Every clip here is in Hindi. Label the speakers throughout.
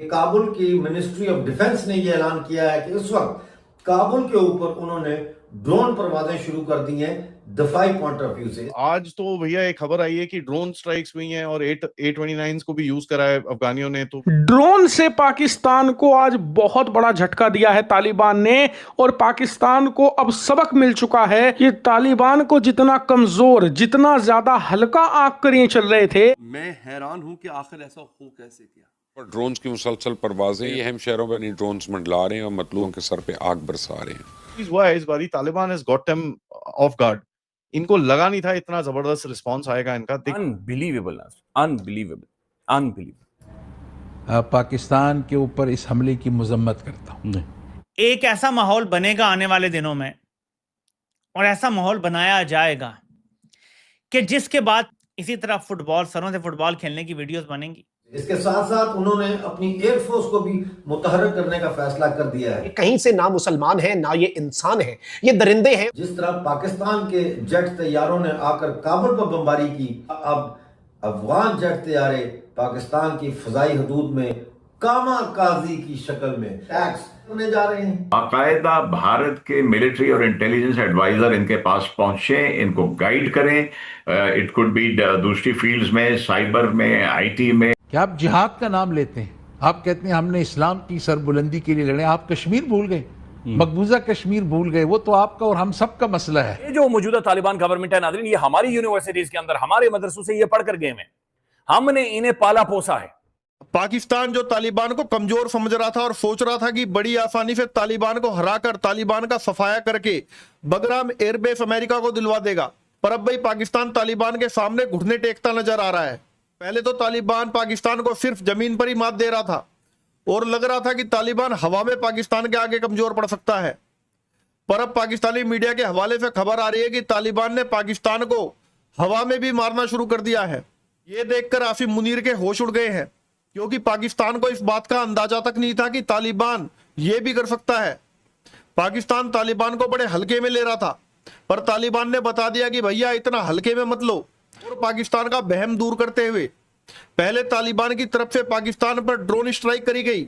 Speaker 1: काबुल की मिनिस्ट्री ऑफ डिफेंस ने यह ऐलान किया है कि इस वक्त काबुल के ऊपर उन्होंने ड्रोन परवाजें शुरू कर दी हैं दफाई पॉइंट ऑफ व्यू से।
Speaker 2: आज तो भैया एक खबर आई है कि ड्रोन स्ट्राइक्स हुई हैं और A29 को भी यूज करा है अफगानियों ने। तो
Speaker 3: ड्रोन से पाकिस्तान को आज बहुत बड़ा झटका दिया है तालिबान ने, और पाकिस्तान को अब सबक मिल चुका है कि तालिबान को जितना कमजोर, जितना ज्यादा हल्का आंक कर ये चल रहे थे।
Speaker 4: मैं हैरान हूं कि आखिर ऐसा हो कैसे गया।
Speaker 5: और ड्रोन्स की मुसलसल परवाजें, ये हम शहरों में नहीं ड्रोन्स मंडला रहे हैं और मतलूबों के सर पे आग बरसा रहे हैं।
Speaker 2: हुआ है इस बारी Taliban has got them of guard. इनको लगा नहीं था इतना जबरदस्त रिस्पांस आएगा इनका।
Speaker 4: Unbelievable, unbelievable, unbelievable.
Speaker 6: पाकिस्तान के ऊपर इस हमले की मजम्मत करता हूं।
Speaker 7: एक ऐसा माहौल बनेगा आने वाले दिनों में, और ऐसा माहौल बनाया जाएगा कि जिसके बाद इसी तरह फुटबॉल, सरों से फुटबॉल खेलने की वीडियोस बनेंगी।
Speaker 1: इसके साथ साथ उन्होंने अपनी एयरफोर्स को भी मुतहर्रिक करने का फैसला कर दिया है।
Speaker 8: कहीं से ना मुसलमान है ना ये इंसान है, ये दरिंदे हैं।
Speaker 1: जिस तरह पाकिस्तान के जेट तैयारों ने आकर काबुल पर बमबारी की, अब अफगान जेट तैयारे पाकिस्तान की फजाई हदूद में कामा काजी की शक्ल में टैक्स होने जा रहे हैं।
Speaker 9: बाकायदा भारत के मिलिट्री और इंटेलिजेंस एडवाइजर इनके पास पहुंचे, इनको गाइड करें। इट कुड बी दूसरी फील्ड्स में, साइबर में, आईटी में।
Speaker 6: क्या आप जिहाद का नाम लेते हैं? आप कहते हैं हमने इस्लाम की सरबुलंदी के लिए लड़े। आप कश्मीर भूल गए, मकबूजा कश्मीर भूल गए। वो तो आपका और हम सब का मसला है।
Speaker 10: ये जो मौजूदा तालिबान गवर्नमेंट है नाज़रीन, ये हमारी यूनिवर्सिटीज के अंदर, हमारे मदरसों से ये पढ़कर गए हैं। हमने इन्हें पाला पोसा है।
Speaker 11: पाकिस्तान जो तालिबान को कमजोर समझ रहा था और सोच रहा था कि बड़ी आसानी से तालिबान को हराकर तालिबान का सफाया करके बगराम एयरबेस अमेरिका को दिलवा देगा, पर अब भाई पाकिस्तान तालिबान के सामने घुटने टेकता नजर आ रहा है। पहले तो तालिबान पाकिस्तान को सिर्फ जमीन पर ही मात दे रहा था और लग रहा था कि तालिबान हवा में पाकिस्तान के आगे कमजोर पड़ सकता है, पर अब पाकिस्तानी मीडिया के हवाले से खबर आ रही है कि तालिबान ने पाकिस्तान को हवा में भी मारना शुरू कर दिया है। ये देखकर आसिफ मुनीर के होश उड़ गए हैं, क्योंकि पाकिस्तान को इस बात का अंदाजा तक नहीं था कि तालिबान ये भी कर सकता है। पाकिस्तान तालिबान को बड़े हल्के में ले रहा था, पर तालिबान ने बता दिया कि भैया इतना हल्के में मत लो, और पाकिस्तान का बहम दूर करते हुए पहले तालिबान की तरफ से पाकिस्तान पर ड्रोन स्ट्राइक करी गई,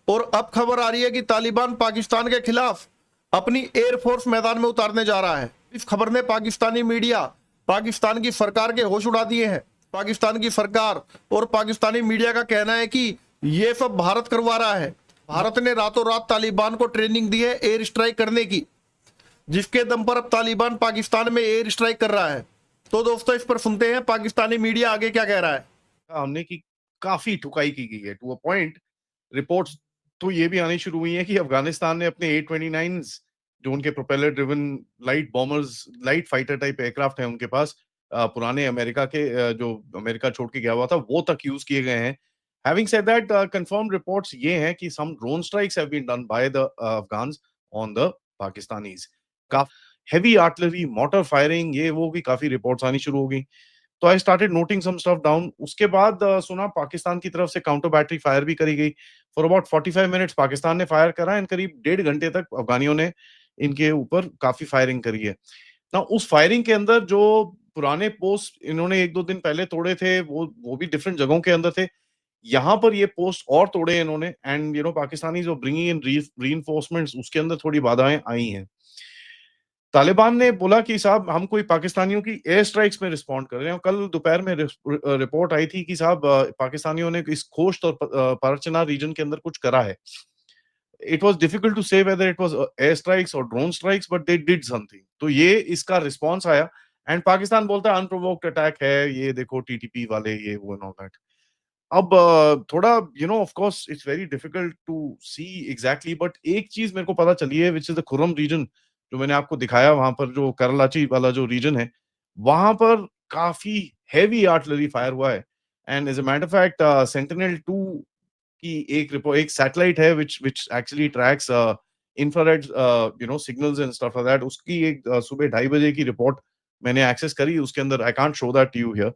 Speaker 11: और अब खबर आ रही है कि तालिबान पाकिस्तान के खिलाफ अपनी एयरफोर्स मैदान में उतारने जा रहा है। इस खबर ने पाकिस्तानी मीडिया, पाकिस्तान की सरकार के होश उड़ा दिए हैं। पाकिस्तान की सरकार और पाकिस्तानी मीडिया का कहना है कि यह सब भारत करवा रहा है। भारत ने रातों रात तालिबान को ट्रेनिंग दी है एयर स्ट्राइक करने की, जिसके दम पर अब तालिबान पाकिस्तान में एयर स्ट्राइक कर रहा है। तो दोस्तों, इस पर सुनते हैं पाकिस्तानी मीडिया आगे क्या कह रहा है।
Speaker 2: हमने की काफी ठुकाई की गई है टू अ पॉइंट। रिपोर्ट्स तो ये भी आनी शुरू हुई है कि अफगानिस्तान ने अपने A29 जो उनके propeller driven light bombers, light fighter type aircraft है उनके पास, पुराने अमेरिका के जो अमेरिका छोड़ के गया हुआ था, वो तक यूज किए गए हैं। Having said that, confirmed reports ये हैं कि some drone strikes have been done by the Afghans on the Pakistanis. Heavy artillery, mortar firing, ये वो भी काफी रिपोर्ट्स आनी शुरू हो गई। तो I started noting some stuff down. उसके बाद सुना पाकिस्तान की तरफ से काउंटर बैटरी फायर भी करी गई। फॉर अबाउट 45 मिनट्स पाकिस्तान ने फायर करा एंड करीब 1.5 घंटे तक अफगानियों ने इनके ऊपर काफी फायरिंग करी है ना। उस फायरिंग के अंदर जो पुराने पोस्ट इन्होंने 1-2 दिन पहले तोड़े थे, वो भी डिफरेंट जगहों के अंदर थे। यहाँ पर ये पोस्ट और तोड़े इन्होंने, एंड पाकिस्तानी जो ब्रिंगिंग इन रीइंफोर्समेंट्स, उसके अंदर थोड़ी बाधाएं आई हैं। तालिबान ने बोला कि साहब हम कोई पाकिस्तानियों की एयर स्ट्राइक्स में रिस्पॉन्ड कर रहे हैं। कल दोपहर में रिपोर्ट आई थी कि साहब पाकिस्तानियों ने इस खोश्त और पारचनार रीजन के अंदर कुछ करा है। It was difficult to say whether it was air strikes और drone strikes, but they did something. तो ये इसका रिस्पॉन्स आया, एंड पाकिस्तान बोलता है अनप्रोवोक्ड अटैक है, ये देखो टीटीपी वाले, ये वो एंड ऑल दैट। अब थोड़ा of course it's very difficult to see exactly, but एक चीज मेरे को पता चली है, which is the Khurram reason, जो मैंने आपको दिखाया, वहां पर जो कराची वाला जो रीजन है, वहां पर काफी हैवी आर्टिलरी फायर हुआ है। And as a matter of fact Sentinel two की एक सैटेलाइट है which actually tracks infrared signals and stuff like that. उसकी एक सुबह 2:30 बजे की रिपोर्ट मैंने एक्सेस करी। उसके अंदर I can't show that to you here,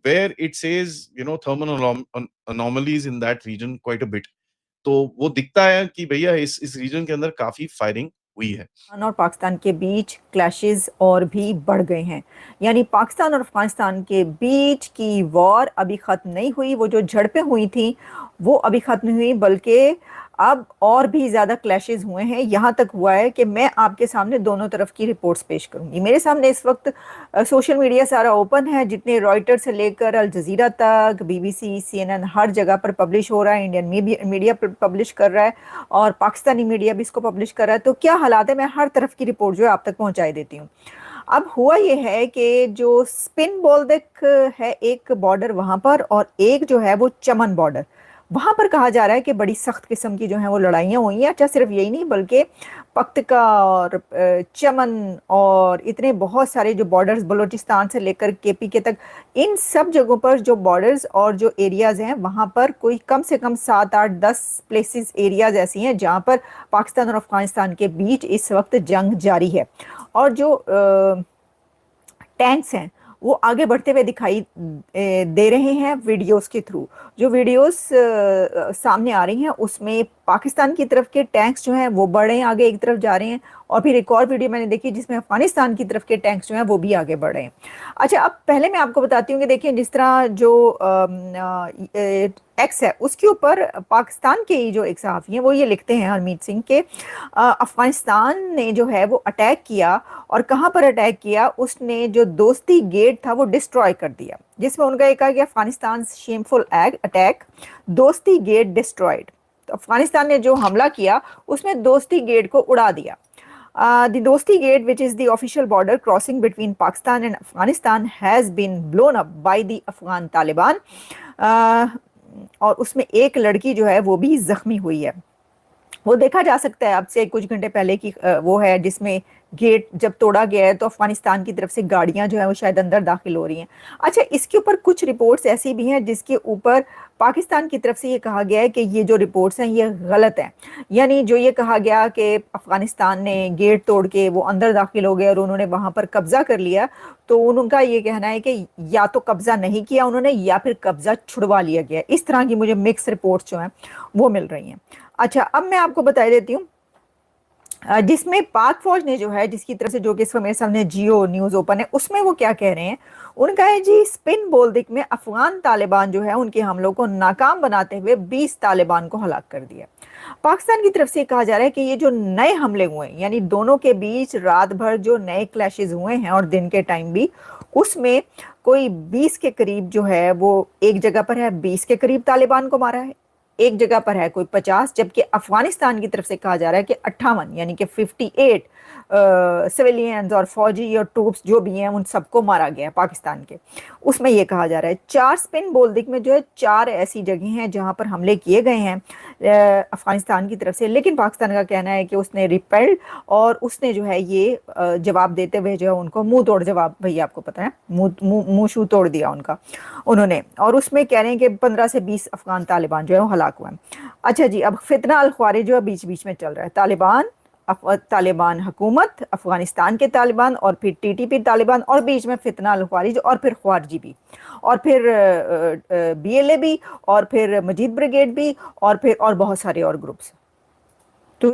Speaker 2: where it says thermal anomalies in that region quite a bit। तो वो दिखता है कि भैया इस रीजन के अंदर काफी फायरिंग हुई है।
Speaker 12: और पाकिस्तान के बीच क्लैशेस और भी बढ़ गए हैं, यानी पाकिस्तान और अफगानिस्तान के बीच की वॉर अभी ख़त्म नहीं हुई, वो जो झड़पें हुई थी वो अभी ख़त्म नहीं हुई, बल्कि अब और भी ज़्यादा क्लैशेस हुए हैं। यहाँ तक हुआ है कि मैं आपके सामने दोनों तरफ की रिपोर्ट्स पेश करूँगी। मेरे सामने इस वक्त सोशल मीडिया सारा ओपन है, जितने रॉयटर से लेकर अल जज़ीरा तक, BBC, CNN हर जगह पर पब्लिश हो रहा है, इंडियन मीडिया पब्लिश कर रहा है और पाकिस्तानी मीडिया भी इसको पब्लिश कर रहा है। तो क्या हालात है, मैं हर तरफ की रिपोर्ट जो है आप तक पहुँचाई देती हूँ। अब हुआ ये है कि जो स्पिन बोल्दिक है एक बॉर्डर वहाँ पर, और एक जो है वो चमन बॉर्डर, वहाँ पर कहा जा रहा है कि बड़ी सख्त किस्म की जो है वो लड़ाइयाँ हुई हैं। अच्छा, सिर्फ यही नहीं बल्कि पख्तका और चमन और इतने बहुत सारे जो बॉर्डर्स बलूचिस्तान से लेकर KPK तक, इन सब जगहों पर जो बॉर्डर्स और जो एरियाज़ हैं वहाँ पर कोई कम से कम 7, 8, 10 प्लेसेस एरियाज़ ऐसी हैं जहाँ पर पाकिस्तान और अफगानिस्तान के बीच इस वक्त जंग जारी है। और जो टैंक्स हैं वो आगे बढ़ते हुए दिखाई दे रहे हैं वीडियोस के थ्रू। जो वीडियोस सामने आ रही हैं उसमें पाकिस्तान की तरफ के टैंक्स जो हैं वो बढ़ रहे हैं, आगे एक तरफ जा रहे हैं, और फिर एक और वीडियो मैंने देखी जिसमें अफगानिस्तान की तरफ के टैंक्स जो हैं वो भी आगे बढ़ रहे हैं। अच्छा, अब पहले मैं आपको बताती हूँ कि देखिए, जिस तरह जो एक्स है उसके ऊपर पाकिस्तान के ही जो एक सहाफ़ी हैं वो ये लिखते हैं, हरमीत सिंह, के अफगानिस्तान ने जो है वो अटैक किया, और कहाँ पर अटैक किया, उसने जो दोस्ती गेट था वो डिस्ट्रॉय कर दिया, जिसमें उनका एक कहा गया अफगानिस्तान शेमफुल अटैक, दोस्ती गेट डिस्ट्रॉयड। तो अफगानिस्तान ने जो हमला किया उसमें दोस्ती गेट को उड़ा दिया। The Dosti Gate, which is the official border crossing between Pakistan and Afghanistan, has been blown up by the Afghan Taliban. और उसमें एक लड़की जो है वो भी जख्मी हुई है। वो देखा जा सकता है अब से कुछ घंटे पहले की वो है, जिसमें गेट जब तोड़ा गया है तो अफगानिस्तान की तरफ से गाड़ियां जो है वो शायद अंदर दाखिल हो रही हैं। अच्छा, इसके ऊपर कुछ रिपोर्ट्स ऐसी भी हैं जिसके ऊपर पाकिस्तान की तरफ से ये कहा गया है कि ये जो रिपोर्ट्स हैं ये गलत हैं। यानी जो ये कहा गया कि अफगानिस्तान ने गेट तोड़ के वो अंदर दाखिल हो गए और उन्होंने वहाँ पर कब्जा कर लिया, तो उनका ये कहना है कि या तो कब्जा नहीं किया उन्होंने या फिर कब्जा छुड़वा लिया गया। इस तरह की मुझे मिक्स रिपोर्ट्स जो हैं वो मिल रही हैं। अच्छा, अब मैं आपको बता देती हूँ जिसमें पाक फौज ने जो है, जिसकी तरफ से जो कि इस मेरे सामने जियो न्यूज़ ओपन है, उसमें वो क्या कह रहे हैं। उनका है जी, स्पिन बोल्दिक में अफगान तालिबान जो है उनके हमलों को नाकाम बनाते हुए 20 तालिबान को हलाक कर दिया। पाकिस्तान की तरफ से कहा जा रहा है कि ये जो नए हमले हुए हैं, यानी दोनों के बीच रात भर जो नए क्लैशेस हुए हैं और दिन के टाइम भी, उसमें कोई 20 के करीब जो है वो एक जगह पर है 20 के करीब तालिबान को मारा है, एक जगह पर है कोई 50, जबकि अफगानिस्तान की तरफ से कहा जा रहा है कि 58 यानी कि 58 सिविलियंस और फौजी और ट्रूप्स जो भी हैं उन सबको मारा गया है पाकिस्तान के। उसमें यह कहा जा रहा है 4 स्पिन बोल्दिक में जो है 4 ऐसी जगह हैं जहां पर हमले किए गए हैं अफगानिस्तान की तरफ से, लेकिन पाकिस्तान का कहना है कि उसने रिपेल्ड और उसने जो है ये जवाब देते हुए जो है उनको मुंह तोड़ जवाब, भैया आपको पता है, मुंह शू तोड़ दिया उनका उन्होंने, और उसमें कह रहे हैं कि 15 से 20 अफगान तालिबान जो है वो हलाक हुए हैं। अच्छा जी, अब फितना अल ख्वारी जो है बीच बीच में चल रहा है, तालिबान हुकूमत, अफगानिस्तान के तालिबान और फिर TTP तालिबान, और बीच में फितना अल ख्वारिज और फिर ख्वारजी भी, और फिर BLA भी, और फिर मजीद ब्रिगेड भी, और फिर और बहुत सारे और ग्रुप्स।